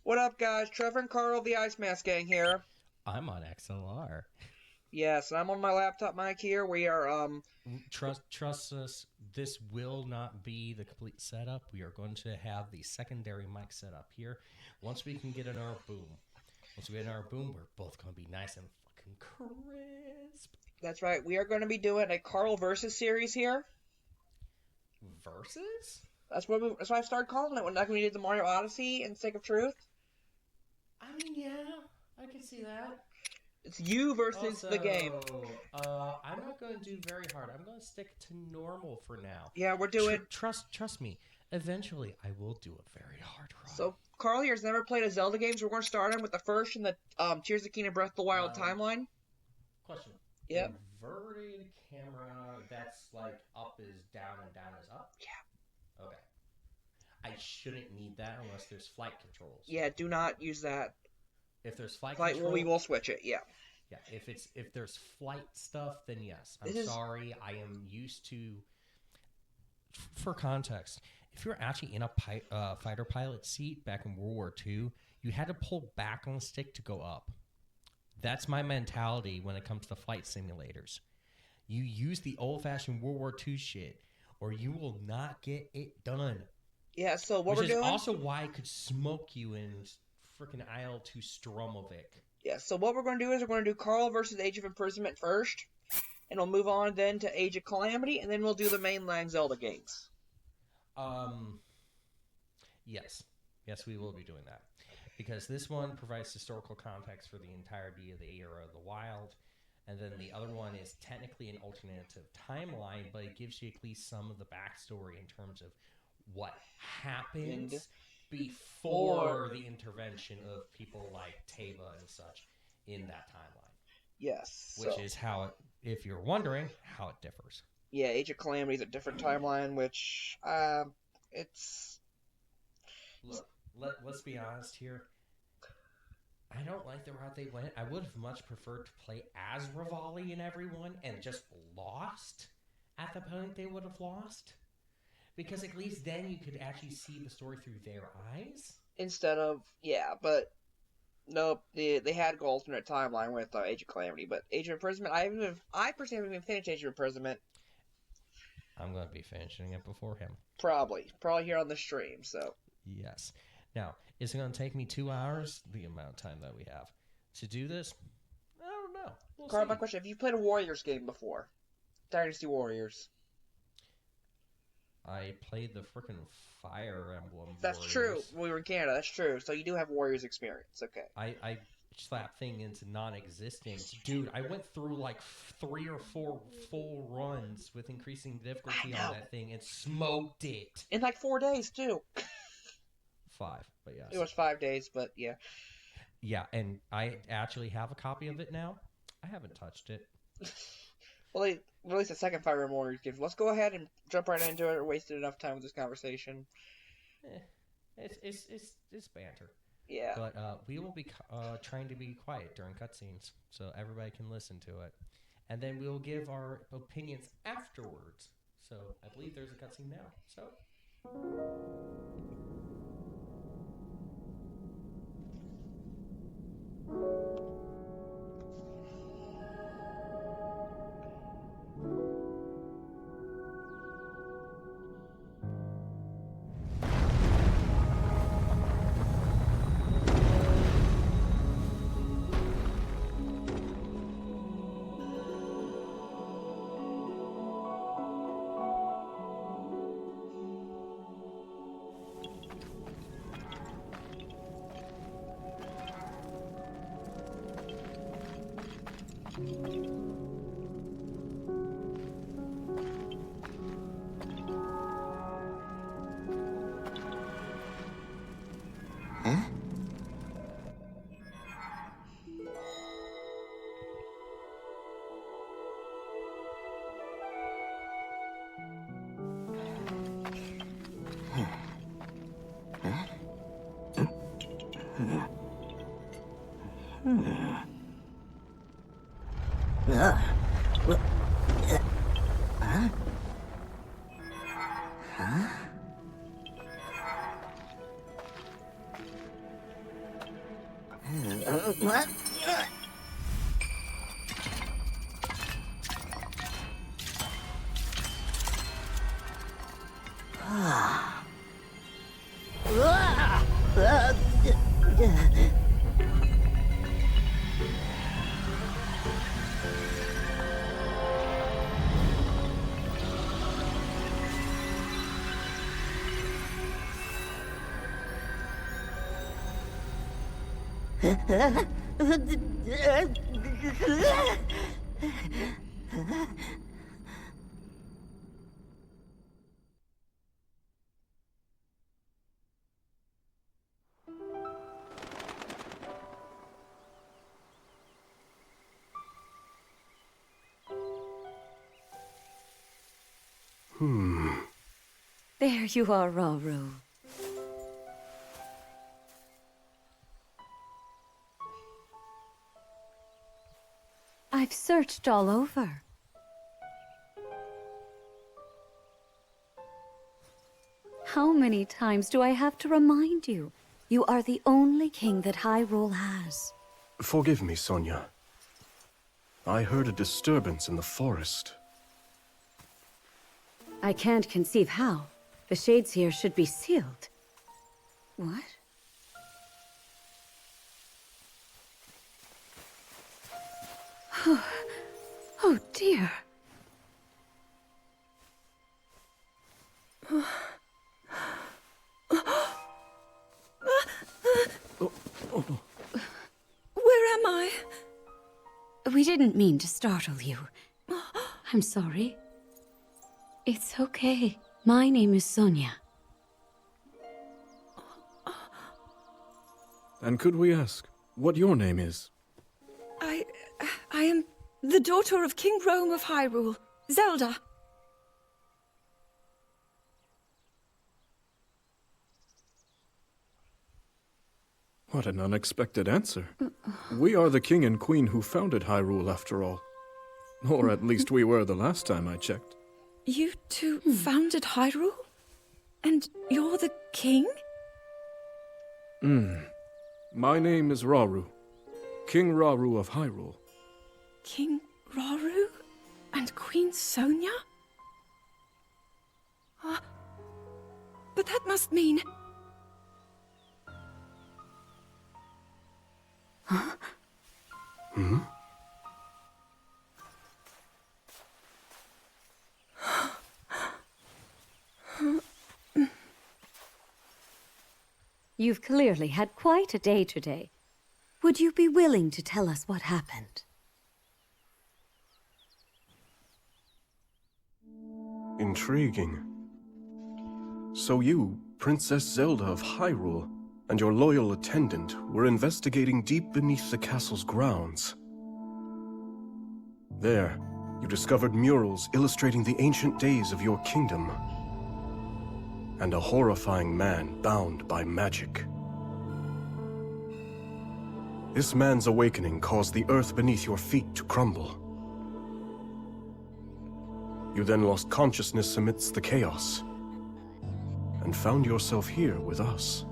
What up, guys? Trevor and Carl, the Ice Mask Gang here. I'm on XLR. Yes, I'm on my laptop mic here. We are, Trust us, this will not be the complete setup. We are going to have the secondary mic set up here. Once we can get in our boom. Once we get in our boom, we're both going to be nice and fucking crisp. that's right, we are going to be doing a Carl versus series here. Versus? That's what I started calling it when we did the Mario Odyssey and Stick of Truth. I mean, yeah, I can see that. It's you versus the game. Also, I'm not going to do very hard. I'm going to stick to normal for now. Yeah, we're doing. Trust me. Eventually, I will do a very hard run. So, Carl here's never played a Zelda game, so we're going to start him with the first in the Tears of the Kingdom Breath of the Wild timeline. Question. Yep. Inverted camera, that's like up is down and down is up? Yeah. Okay. I shouldn't need that unless there's flight controls. Yeah, do not use that. If there's flight Well, control, we will switch it, yeah. Yeah, if there's flight stuff, then yes. I'm sorry. I am used to. For context, if you're actually in a fighter pilot seat back in World War II, you had to pull back on the stick to go up. That's my mentality when it comes to flight simulators. You use the old-fashioned World War II shit, or you will not get it done. Yeah, so what we're doing... Which is also why I could smoke you in freaking IL-2 Stromovic. Yeah, so what we're going to do is we're going to do Carl versus Age of Imprisonment first, and we'll move on then to Age of Calamity, and then we'll do the mainline Zelda games. Yes. Yes, we will be doing that. Because this one provides historical context for the entirety of the era of the Wild, and then the other one is technically an alternative timeline, but it gives you at least some of the backstory in terms of what happens before the intervention of people like Teba and such in that timeline. Yes. Which is how it, if you're wondering, how it differs. Yeah, Age of Calamity is a different timeline, which, it's... Look, let's be honest here. I don't like the route they went. I would have much preferred to play as Rivali and everyone and just lost at the point they would have lost. Because at least then you could actually see the story through their eyes. Instead of, yeah, but nope, they had go alternate timeline with Age of Calamity, but Age of Imprisonment, I personally haven't even finished Age of Imprisonment. I'm going to be finishing it before him. Probably here on the stream, so. Yes. Now, is it going to take me 2 hours? The amount of time that we have to do this? I don't know. Carl, my question, have you played a Warriors game before? Dynasty Warriors. I played the frickin' Fire Emblem That's Warriors. true. We were in Canada, that's true. So you do have Warriors experience, okay. I slapped thing into non-existence. Dude, I went through like 3 or 4 full runs with increasing difficulty on that thing and smoked it. In like 4 days, too. 5, but yes. It was 5 days, but yeah. Yeah, and I actually have a copy of it now. I haven't touched it. Well, they released a second Fire Emblem Warriors game. Let's go ahead and jump right into it. We're wasting enough time with this conversation. It's banter. Yeah. But we will be trying to be quiet during cutscenes so everybody can listen to it. And then we'll give our opinions afterwards. So I believe there's a cutscene now. So... There you are, Rauru. I've searched all over. How many times do I have to remind you? You are the only king that Hyrule has. Forgive me, Sonia. I heard a disturbance in the forest. I can't conceive how. The shades here should be sealed. What? Oh dear. Where am I? We didn't mean to startle you. I'm sorry. It's okay. My name is Sonia. And could we ask what your name is? I am the daughter of King Rome of Hyrule, Zelda. What an unexpected answer. We are the king and queen who founded Hyrule, after all. Or at least we were the last time I checked. You two founded Hyrule? And you're the king? My name is Rauru. King Rauru of Hyrule. King Rauru? And Queen Sonia? But that must mean... You've clearly had quite a day today. Would you be willing to tell us what happened? Intriguing. So you, Princess Zelda of Hyrule, and your loyal attendant were investigating deep beneath the castle's grounds. There, you discovered murals illustrating the ancient days of your kingdom. And a horrifying man bound by magic. This man's awakening caused the earth beneath your feet to crumble. You then lost consciousness amidst the chaos, and found yourself here with us.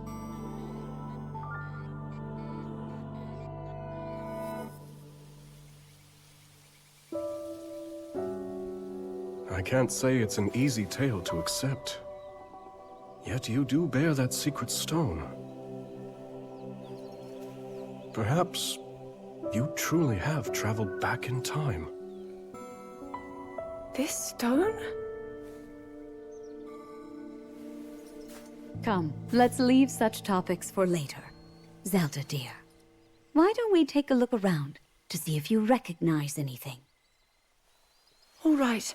I can't say it's an easy tale to accept. Yet you do bear that secret stone. Perhaps you truly have traveled back in time. This stone? Come, let's leave such topics for later. Zelda, dear, why don't we take a look around to see if you recognize anything? All right.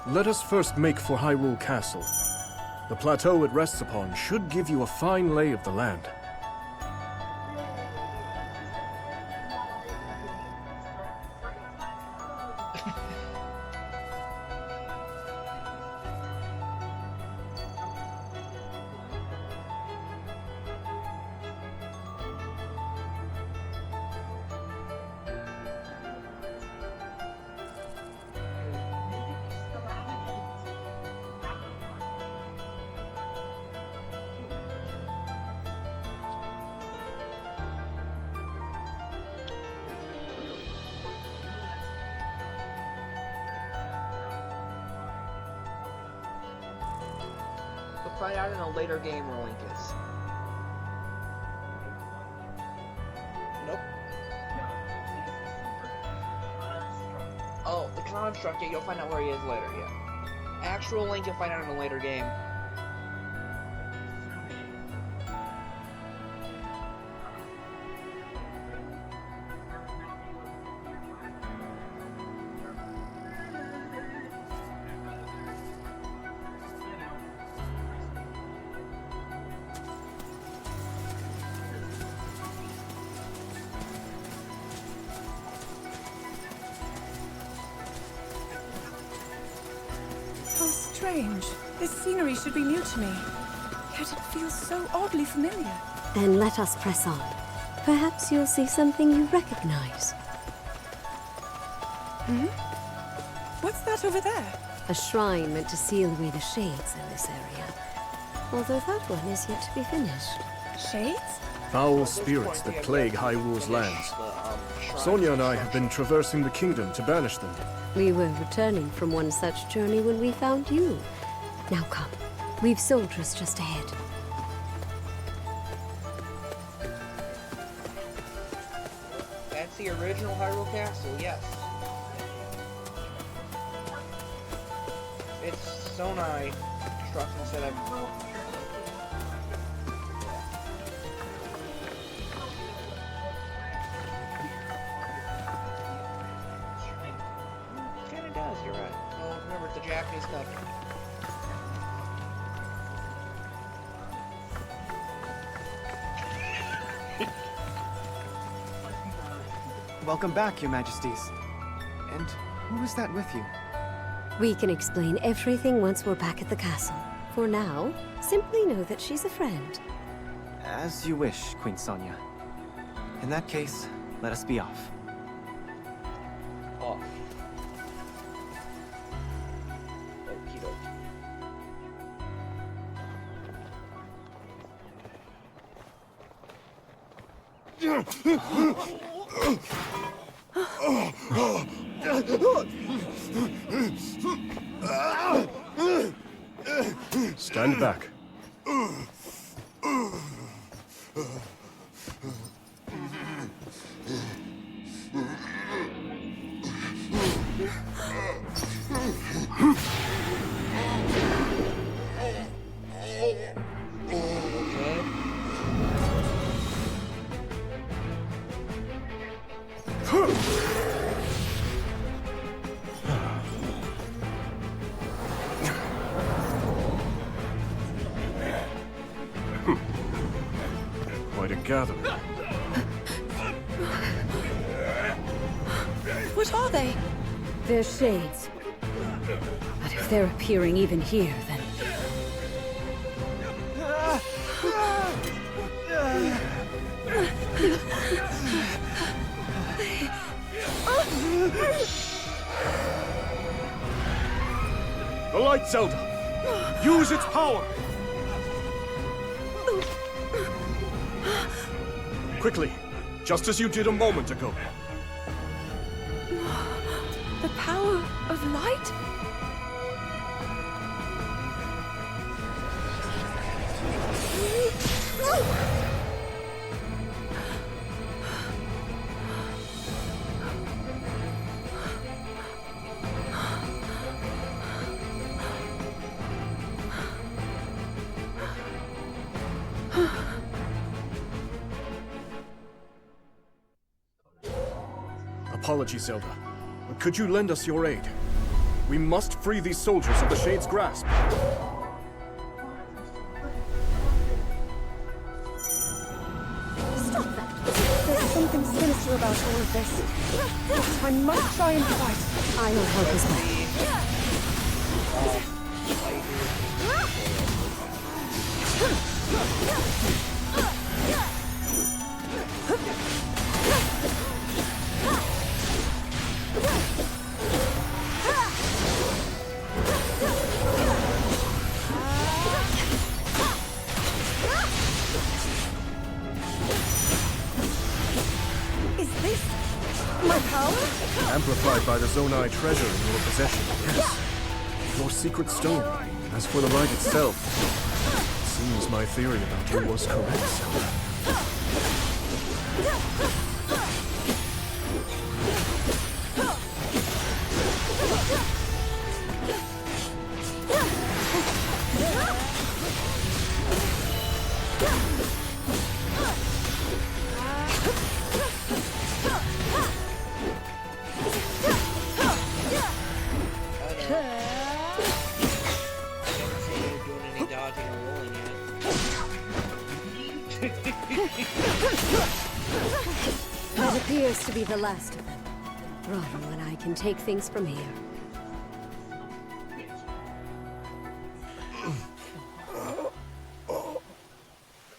Let us first make for Hyrule Castle. The plateau it rests upon should give you a fine lay of the land. find out in a later game where Link is. Nope. Oh, the construct, yeah, you'll find out where he is later, yeah. Actual Link you'll find out in a later game. How strange. This scenery should be new to me. Yet it feels so oddly familiar. Then let us press on. Perhaps you'll see something you recognize. What's that over there? A shrine meant to seal away the shades in this area. Although that one is yet to be finished. Shades? Foul spirits that plague Hyrule's lands. Sonia and I have been traversing the kingdom to banish them. We were returning from one such journey when we found you. Now come. We've soldiers just ahead. That's the original Hyrule Castle, yes. It's Sonai construction instead of... Kinda does, you're right. Well, remember, it's a Japanese country. Welcome back, Your Majesties. And who is that with you? We can explain everything once we're back at the castle. For now, simply know that she's a friend. As you wish, Queen Sonia. In that case, let us be off. Off. Okie dokie. Stand back. Quite a gathering. What are they? They're shades. But if they're appearing even here, then... The Light Zelda! Use its power! Quickly, just as you did a moment ago. The power of light? Apologies, Zelda. But could you lend us your aid? We must free these soldiers of the Shade's grasp. Stop that! There's something sinister about all of this. I must try and fight. I will help as well. Is this my power? Amplified by the Zonai treasure in your possession, yes. Your secret stone. As for the light itself, Seems my theory about you was correct, Zelda. That appears to be the last of them. Roderick and I can take things from here.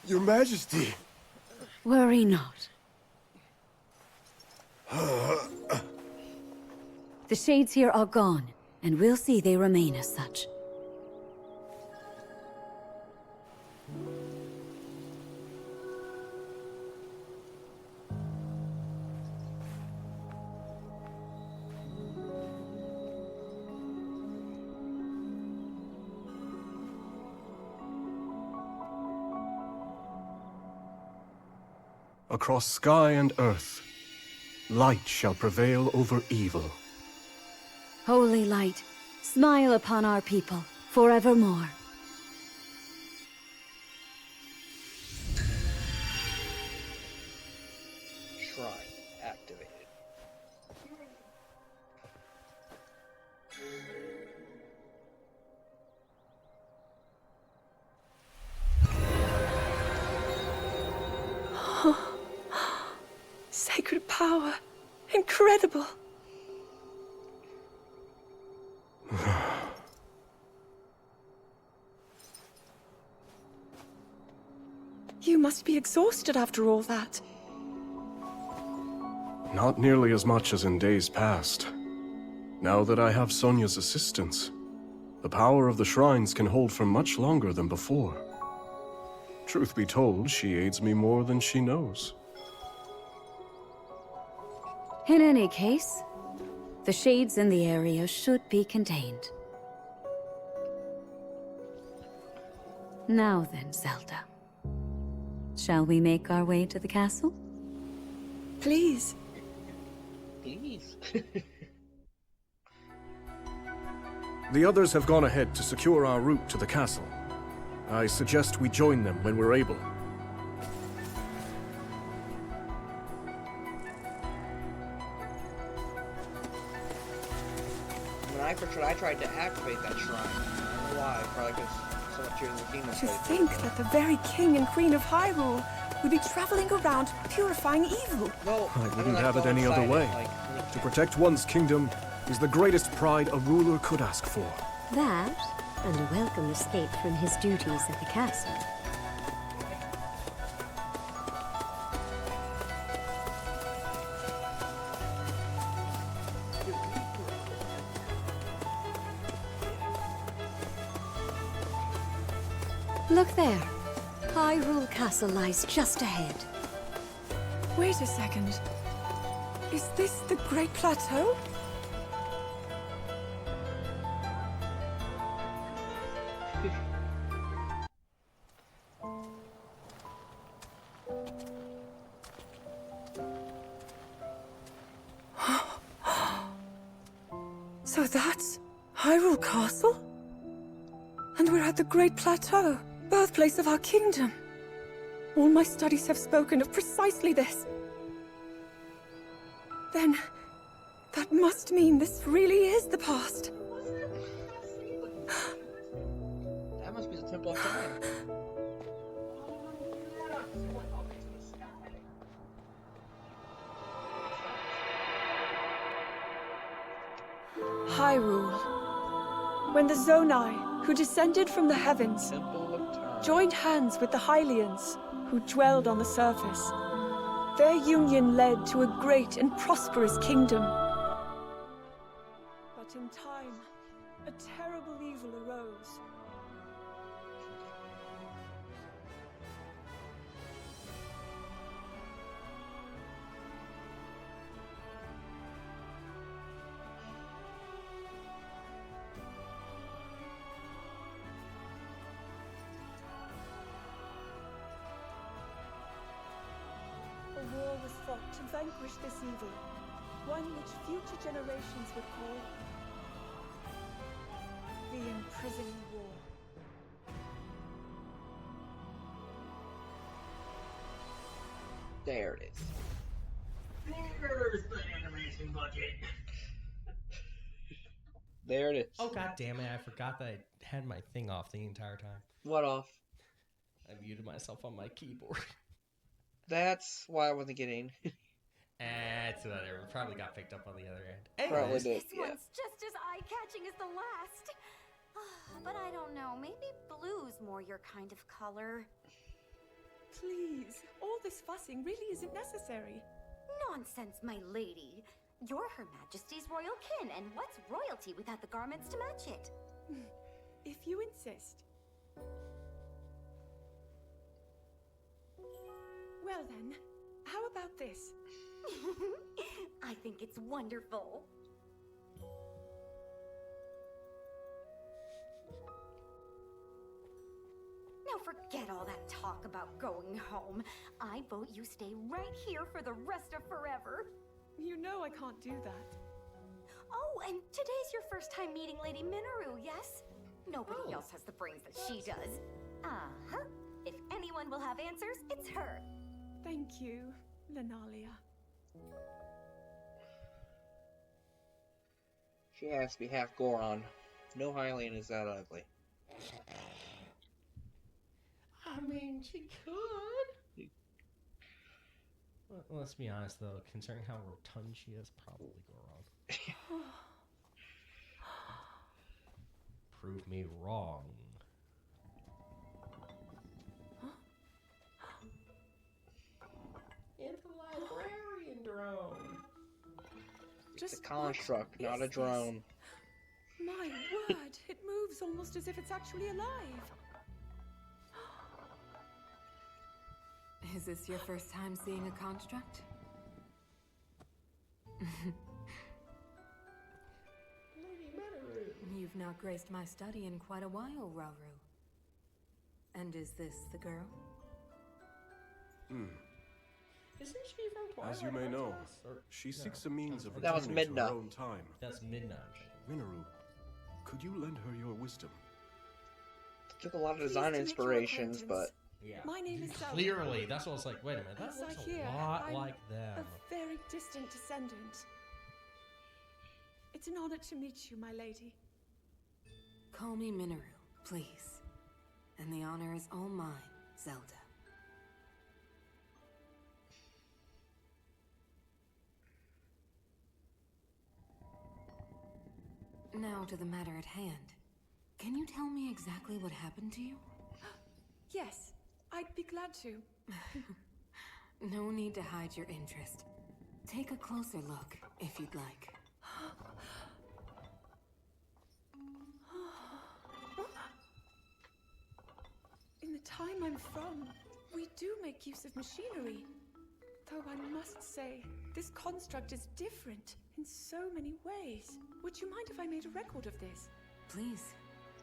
Your Majesty! Worry not. The shades here are gone, and we'll see they remain as such. Across sky and earth, light shall prevail over evil. Holy light, smile upon our people forevermore. Shrine activated. Sacred power. Incredible. You must be exhausted after all that. Not nearly as much as in days past. Now that I have Sonia's assistance, the power of the shrines can hold for much longer than before. Truth be told, she aids me more than she knows. In any case, the shades in the area should be contained. Now then, Zelda. Shall we make our way to the castle? Please. Please. The others have gone ahead to secure our route to the castle. I suggest we join them when we're able. When I tried to activate that shrine. I don't know why. Probably because so much here in the kingdom. To think that the very king and queen of Hyrule would be traveling around purifying evil. No, I wouldn't have it any other way. To protect one's kingdom is the greatest pride a ruler could ask for. That, and a welcome escape from his duties at the castle. Look there. Hyrule Castle lies just ahead. Wait a second. Is this the Great Plateau? So that's Hyrule Castle? And we're at the Great Plateau, birthplace of our kingdom. All my studies have spoken of precisely this. Then, that must mean this really is the past. That must be the Temple of Time. Hyrule. When the Zonai, who descended from the heavens, Temple of Time. joined hands with the Hylians, who dwelled on the surface, their union led to a great and prosperous kingdom. But in time, a terrible evil arose. vanquish this evil, one which future generations would call the Imprisoning War. There it is. There's the animation budget. There it is. Oh, god damn it. I forgot that I had my thing off the entire time. What off? I muted myself on my keyboard. That's why I wasn't getting. That's whatever. Probably got picked up on the other end. Probably Anyways, did. This Yeah. one's just as eye-catching as the last. But I don't know, maybe blue's more your kind of color. Please, all this fussing really isn't necessary. Nonsense, my lady. You're Her Majesty's royal kin, and what's royalty without the garments to match it? If you insist. Well then, how about this? I think it's wonderful. Now forget all that talk about going home. I vote you stay right here for the rest of forever. You know I can't do that. Oh, and today's your first time meeting Lady Minoru, yes? Nobody else has the brains that she does. Uh-huh. If anyone will have answers, it's her. Thank you, Lenalia. She has to be half Goron. No Hylian is that ugly. I mean, she could. Well, let's be honest, though. Considering how rotund she is, probably Goron. Prove me wrong. It's a librarian drone. It's a construct, not a drone. My word, it moves almost as if it's actually alive. Is this your first time seeing a construct? You've not graced my study in quite a while, Rauru. And is this the girl? Isn't she from Twilight? As you may know, Princess? Or- she no. seeks a means of That was returning to her Midna. own time. That's Midnight. Minoru, could you lend her your wisdom? Took a lot of Pleased design to make your inspirations, but acquaintance. Yeah. My name is Zelda. Clearly, that's what I was like, wait a minute, that As I looks hear, a lot I'm like them. A very distant descendant. It's an honor to meet you, my lady. Call me Minoru, please. And the honor is all mine, Zelda. Now to the matter at hand. Can you tell me exactly what happened to you? Yes, I'd be glad to. No need to hide your interest. Take a closer look, if you'd like. In the time I'm from, we do make use of machinery. Though I must say, this construct is different in so many ways. Would you mind if I made a record of this? Please,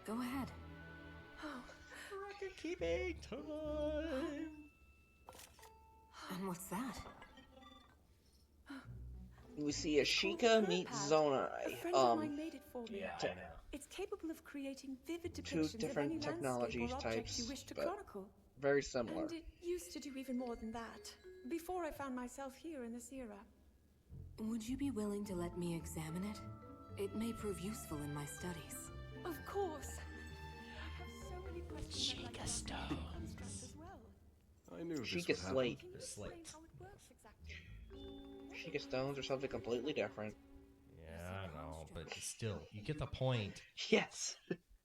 go ahead. Oh, Record keeping time. And what's that? we see Ashika called meets Purpad. Zonai. A friend of mine made it for me. Yeah, I know. It's capable of creating vivid Two depictions of different any technology landscape or object types, you wish to but chronicle. very similar. And it used to do even more than that, before I found myself here in this era. Would you be willing to let me examine it? It may prove useful in my studies. Of course. I have so many questions I'd like to ask about the construct as well. I knew this Sheikah would happen. Slate. Can you The explain slate. how it works exactly? Sheikah stones are something completely different. Yeah, I know, but still, you get the point. Yes.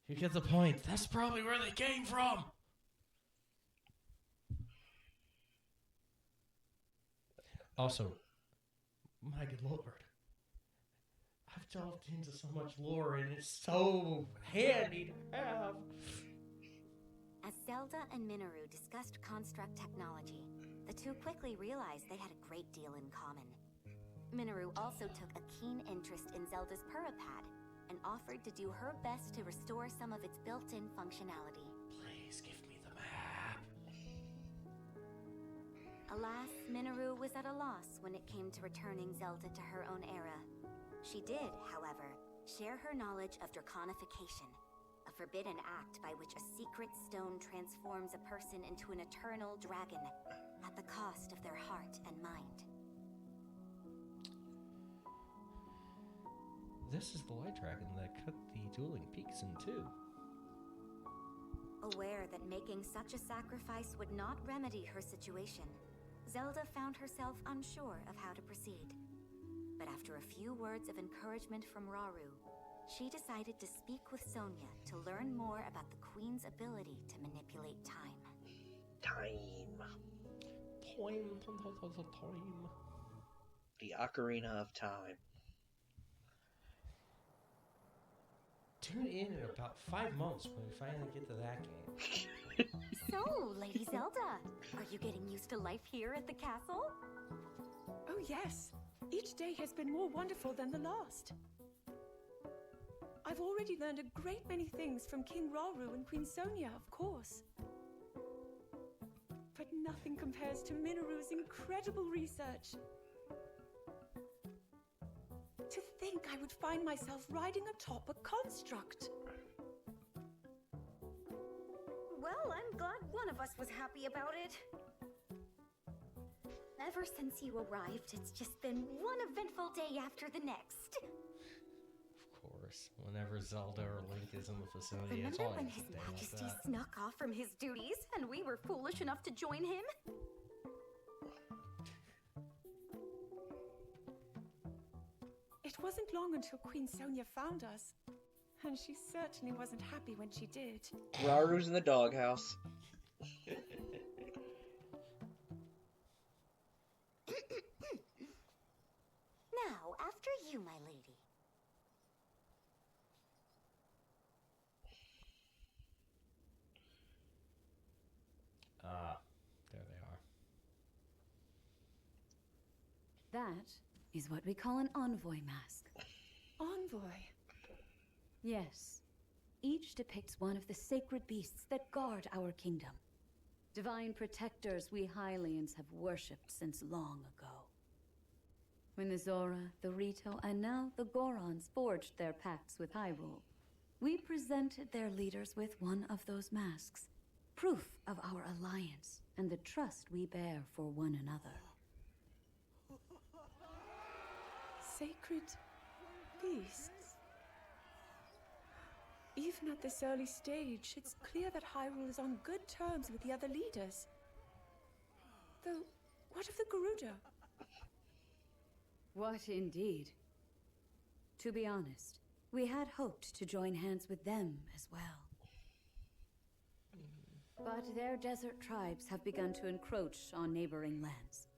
You get the point. That's probably where they came from. Also, my good lord, I've delved into so much lore and it's so handy to have. As Zelda and Minoru discussed construct technology, the two quickly realized they had a great deal in common. Minoru also took a keen interest in Zelda's Purapad and offered to do her best to restore some of its built-in functionality. Please give me the map. Alas, Minoru was at a loss when it came to returning Zelda to her own era. She did, however, share her knowledge of draconification, a forbidden act by which a secret stone transforms a person into an eternal dragon at the cost of their heart and mind. This is the light dragon that cut the dueling peaks in two. Aware that making such a sacrifice would not remedy her situation, Zelda found herself unsure of how to proceed. But after a few words of encouragement from Rauru, she decided to speak with Sonia to learn more about the Queen's ability to manipulate time. Time. Time. The Ocarina of Time. Tune in about 5 months when we finally get to that game. So, Lady Zelda, are you getting used to life here at the castle? Oh yes, each day has been more wonderful than the last. I've already learned a great many things from King Rauru and Queen Sonia, of course. But nothing compares to Minoru's incredible research. To think I would find myself riding atop a construct. Well, I'm glad one of us was happy about it. Ever since you arrived, it's just been one eventful day after the next. Of course, whenever Zelda or Link is in the facility, it's Remember always when a His day like Majesty that. snuck off from his duties and we were foolish enough to join him? It wasn't long until Queen Sonia found us. And she certainly wasn't happy when she did. Rauru's in the doghouse. Now, after you, my lady. There they are. That is what we call an envoy mask. Envoy. Yes. Each depicts one of the sacred beasts that guard our kingdom. Divine protectors we Hylians have worshipped since long ago. When the Zora, the Rito, and now the Gorons forged their pacts with Hyrule, we presented their leaders with one of those masks, proof of our alliance and the trust we bear for one another. Sacred beasts. Even at this early stage, it's clear that Hyrule is on good terms with the other leaders. Though, what of the Gerudo? What indeed? To be honest, we had hoped to join hands with them as well. But their desert tribes have begun to encroach on neighboring lands,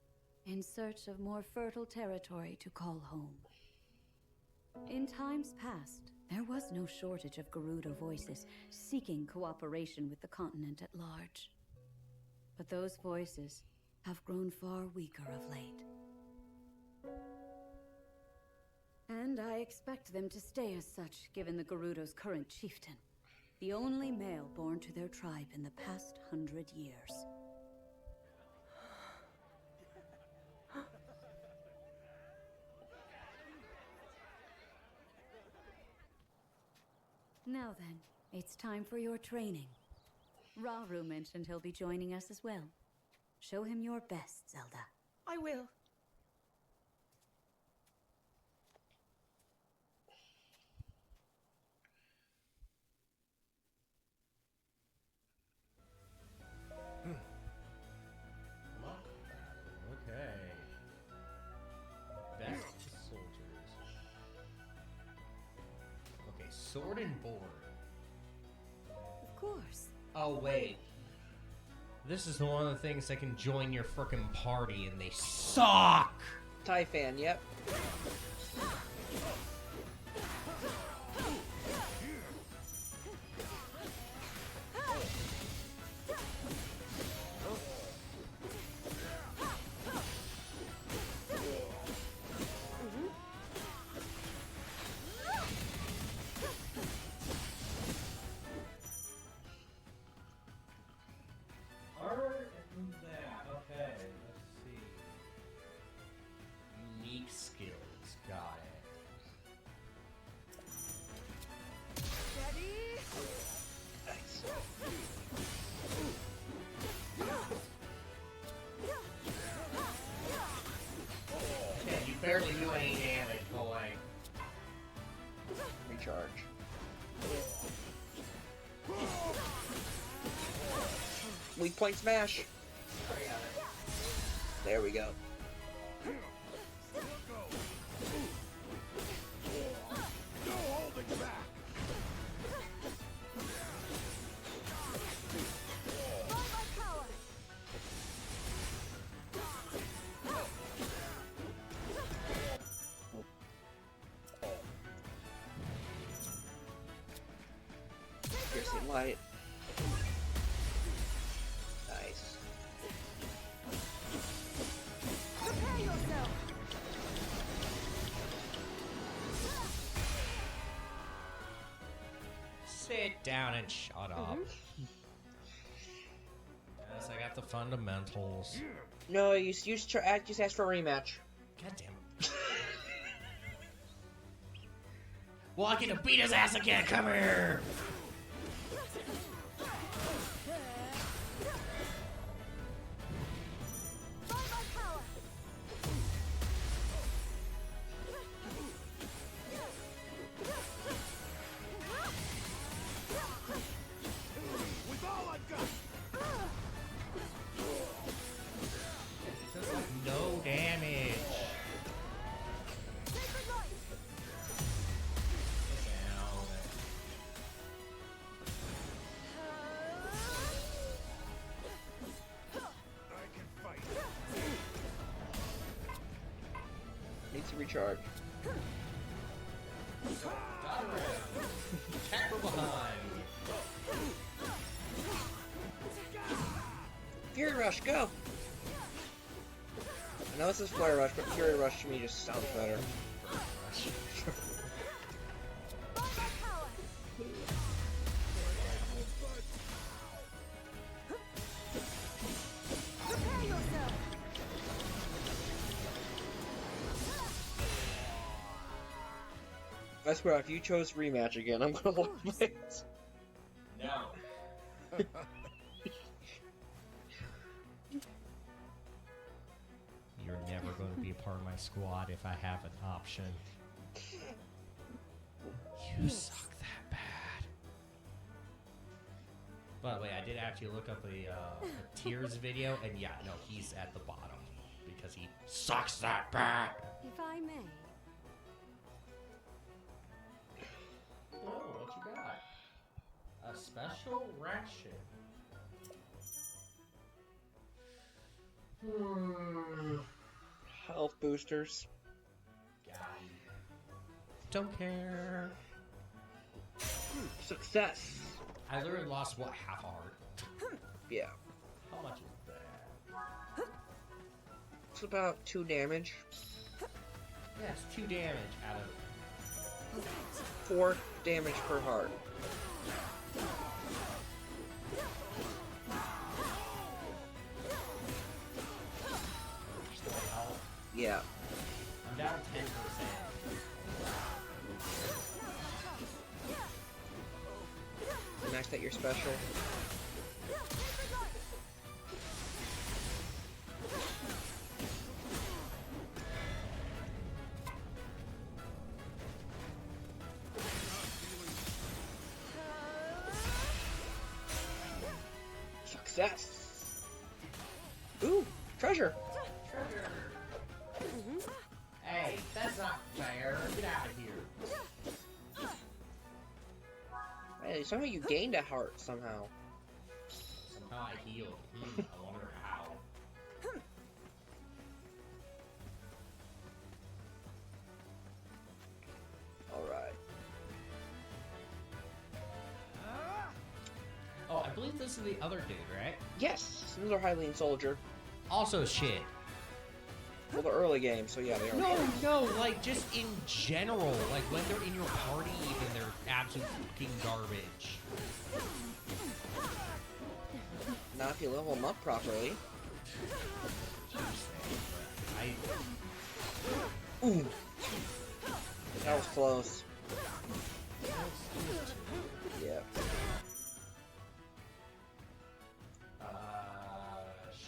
in search of more fertile territory to call home. In times past, there was no shortage of Gerudo voices seeking cooperation with the continent at large. But those voices have grown far weaker of late. And I expect them to stay as such, given the Gerudo's current chieftain, the only male born to their tribe in the past 100 years. Now then, it's time for your training. Rauru mentioned he'll be joining us as well. Show him your best, Zelda. I will. Okay. Best soldiers. Okay, sword and board. Of course. Oh, wait. This is one of the things that can join your frickin' party and they suck! Taifan, yep. Okay, let's Weak point smash. There we go. Piercing light. Nice. Sit down and shut up. Yes, I got the fundamentals. No, you just asked for a rematch. God damn it. Well, I get to beat his ass again. Come here. Just like no damage. Needs to recharge. Attack from behind. Fury Rush, go! I know this is Flare Rush, but Fury Rush to me just sounds better. I swear, if you chose rematch again, I'm gonna love it. No. You're never going to be a part of my squad if I have an option. You suck that bad. By the way, I did actually look up a Tears video, and yeah, no, he's at the bottom because he sucks that bad. If I may. Oh, what you got? A special ration. Health boosters. Don't care. Success. I literally lost, what, half a heart? Yeah. How much is that? It's about 2 damage. Yeah, it's 2 damage out of 4 damage per heart. Yeah. I'm down 10%. Maxed out your special. Success. Ooh, treasure. Hey, that's not fair. Get out of here. Hey, somehow you gained a heart somehow. Somehow I healed. I wonder how. Alright. Oh, I believe this is the other dude, right? Yes, another Hylian soldier. Also shit. Well, the early game, so yeah, they are. No, like just in general, like when they're in your party, even they're absolute fucking garbage. Not if you level them up properly. Ooh, that was close. Yeah.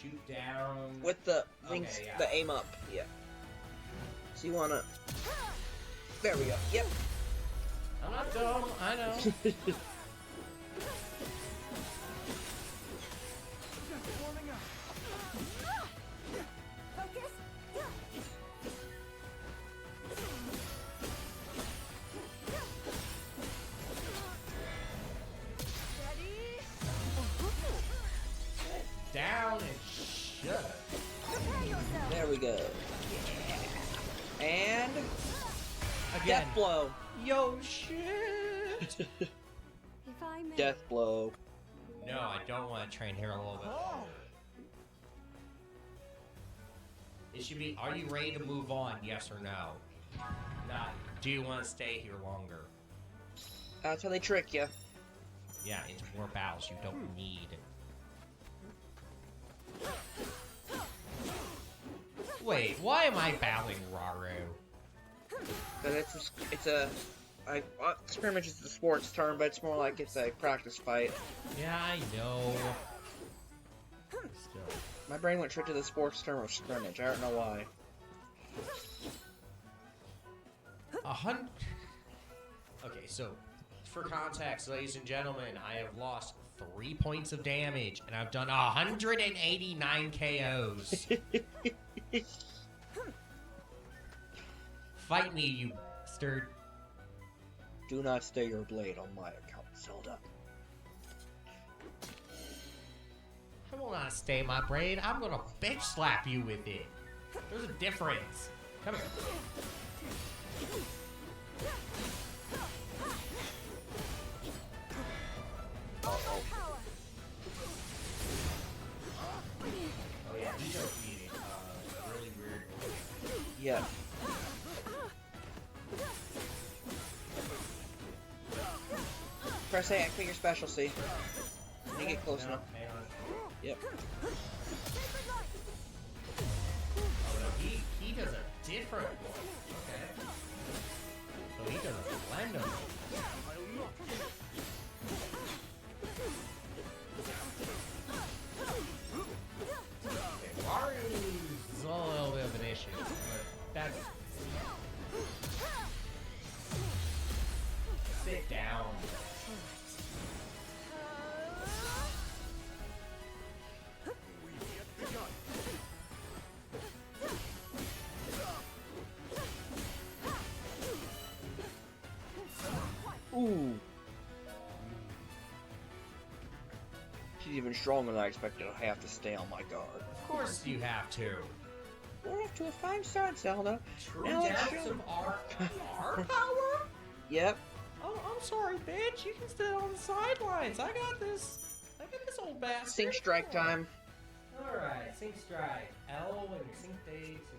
Shoot down With the wings, Okay, yeah. the aim up. Yeah. So you wanna. There we go. Yep. I'm not dumb. I know. again. Death blow. Yo, shit. If I may. Death blow. No, I don't want to train here a little bit longer. It should be, are you ready to move on, yes or no? Not, do you want to stay here longer? That's how they trick you. Yeah, into more battles you don't need. Wait, why am I battling Raru? Because scrimmage is the sports term, but it's more like it's a practice fight. Yeah, I know. Still. My brain went straight to the sports term of scrimmage. I don't know why. 100. Okay, so for context, ladies and gentlemen, I have lost 3 points of damage, and I've done 189 KOs. Fight me, you bastard. Do not stay your blade on my account, Zelda. I will not stay my braid. I'm gonna bitch slap you with it. There's a difference. Come here. Oh yeah, these are beating. Really weird. Yeah. Press A, activate your special, see? When you get close No, enough. hang on. Yep. Oh no, he does a different one. Okay. So he does a blend of them. Okay, Wario's a little bit of an issue, but that's... Sit down. Ooh. She's even stronger than I expected. I have to stay on my guard. Of course you have to. We're off to a fine start, Zelda. True Now let's depths show- of our power? Yep. Oh, I'm sorry, bitch. You can stay on the sidelines. I got this. I got this old bastard. Sync strike time. Alright, sync strike. L and sync dates.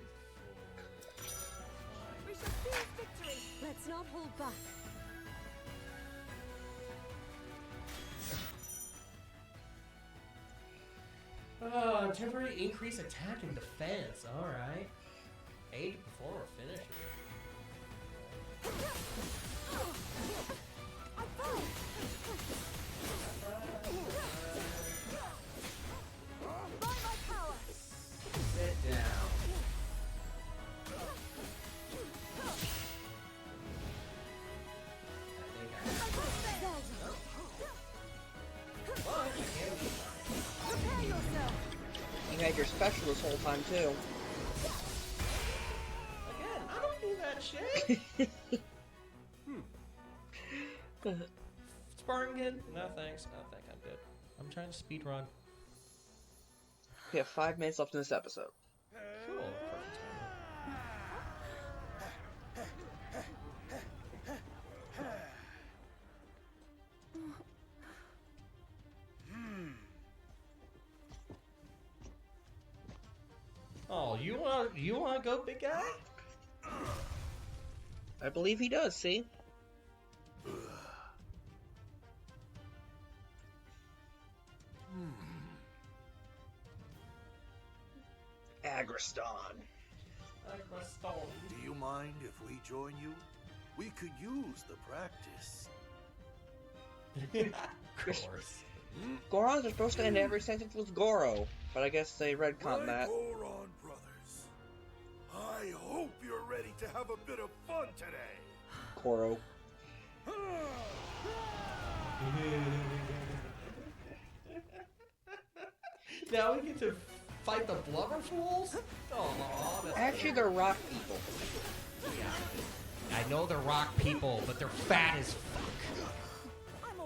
We shall seize victory. Let's not hold back. Temporary increase attack and defense. Alright. Aid to perform or finish it. Sit down. You had your special this whole time, too. Again, I don't do that shit. Sparring again? No thanks. I think I'm good. I'm trying to speed run. We have 5 minutes left in this episode. Cool. Perfect timing. Oh, you wanna go, big guy? I believe he does, see? Agriston. Do you mind if we join you? We could use the practice. Of course. Gorons are supposed to end every sentence with Goro, but I guess they retconned that. Goron brothers, I hope you're ready to have a bit of fun today. Goro. Now we get to fight the blubber fools? Oh, that's Actually, they're rock people. yeah. I know they're rock people, but they're fat as fuck.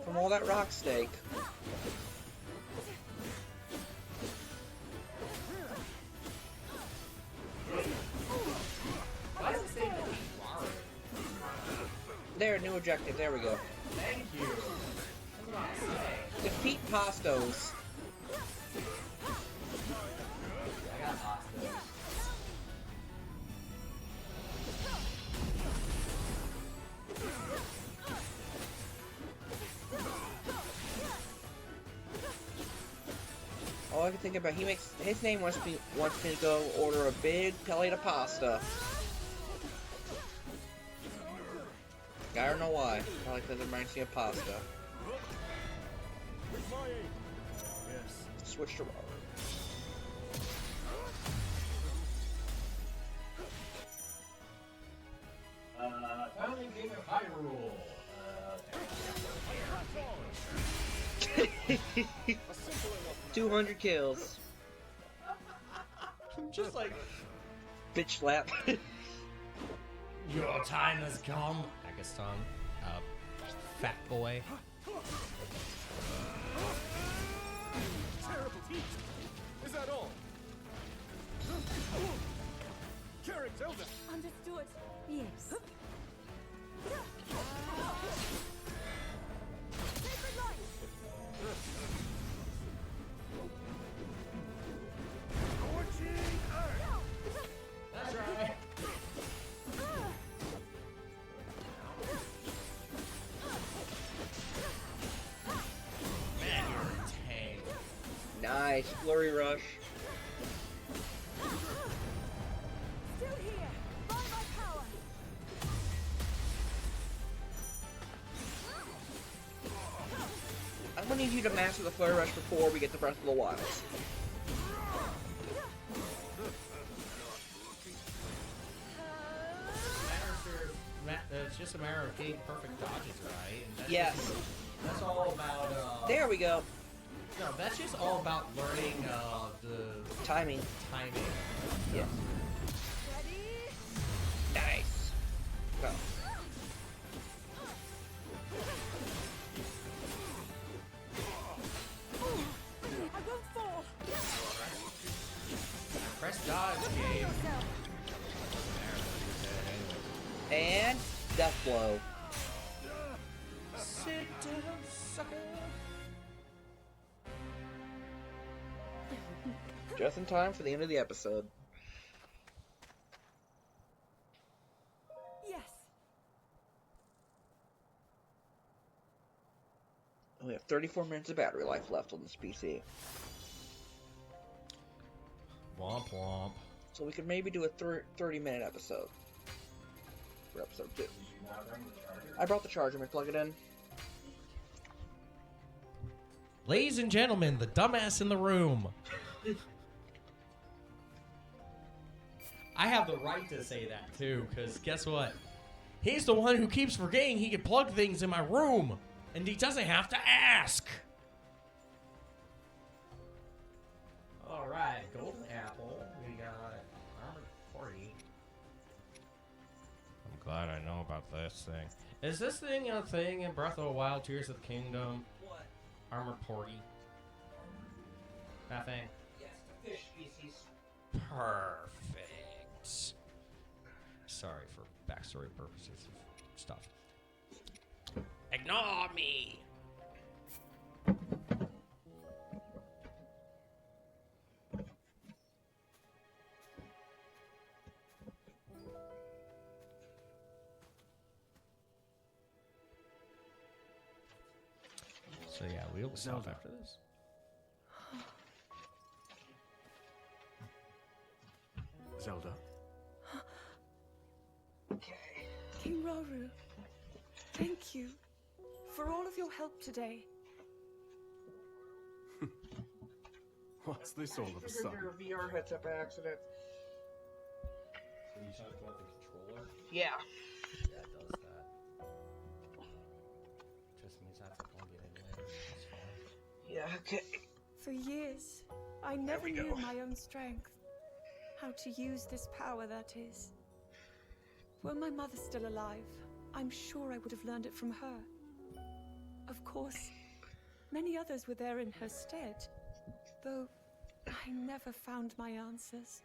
From all that rock steak. Why does it say defeat Wario? There, new objective. There we go. Thank you. Defeat Pastos. I got Pastos. All I can think about, his name wants me to go order a big plate of pasta. I don't know why. Probably because it reminds me of pasta. Switch to Robert. Founding King of Hyrule. 200 kills. Just like Bitch slap. your time has come. Pakistan, fat boy. Terrible heat. Is that all? Carrot Zelda. Understood. Yes. Sacred light. Scorching Earth. That's right. Man, you're a tank. Nice. Flurry rush. Still here. By my power. I'm gonna need you to master the flurry rush before we get the Breath of the Wilds. It's just a matter of getting perfect dodges, right? And that's Yes. That's all about. There we go. No, that's just all about learning the Timing. timing. Yes. Ready? Nice. Well. I won't fall. Press dodge, game. And death blow. Sit down, sucker. Just in time for the end of the episode. Yes. We have 34 minutes of battery life left on this PC. Womp womp. So we could maybe do a 30-minute episode. For episode 2. I brought the charger. Let me plug it in. Ladies and gentlemen, the dumbass in the room. I have the right to say that too, because guess what? He's the one who keeps forgetting he can plug things in my room, and he doesn't have to ask. All right, golden apple. We got armored party. I'm glad I know about this thing. Is this thing a thing in Breath of the Wild, Tears of the Kingdom? What? Armored party. That thing. Yes, the fish species. Perfect. Sorry for backstory purposes of stuff. Ignore me. So yeah, we'll stop Zelda. after this. Zelda. King Rauru, thank you for all of your help today. What's this all of a sudden? Your VR headset by accident. So you talking about the controller? Yeah. Yeah, it does that. Just means I have to plug it in later. That's fine. Yeah, okay. For years, I never we knew go. my own strength. How to use this power, that is. Were my mother still alive, I'm sure I would have learned it from her. Of course, many others were there in her stead, though I never found my answers.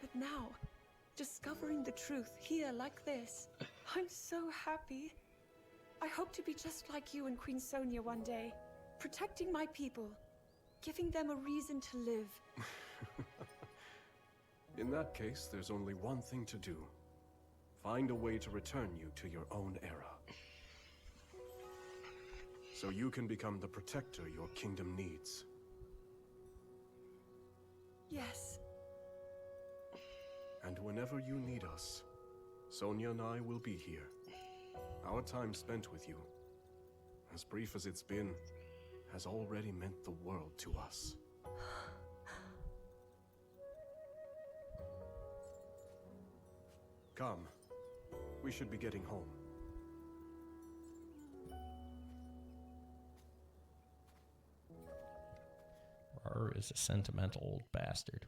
But now, discovering the truth here like this, I'm so happy. I hope to be just like you and Queen Sonia one day, protecting my people, giving them a reason to live. In that case, there's only one thing to do. Find a way to return you to your own era. So you can become the protector your kingdom needs. Yes. And whenever you need us, Sonia and I will be here. Our time spent with you, as brief as it's been, has already meant the world to us. Come. We should be getting home. Rar is a sentimental old bastard.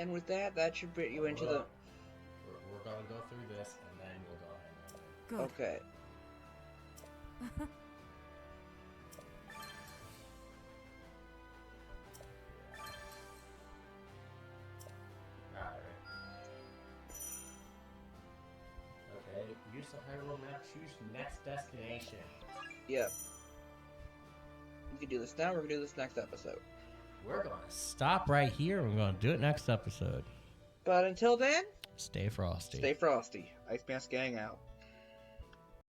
And with that, that should bring you into the... We're going to go through this, and then we'll go ahead and... Good. Okay. Alright. Okay, use the Hyrule map, choose next destination. Yep. We can do this now, we're going to do this next episode. We're going to stop right here. We're going to do it next episode. But until then, Stay frosty. stay frosty. Ice Mask Gang out.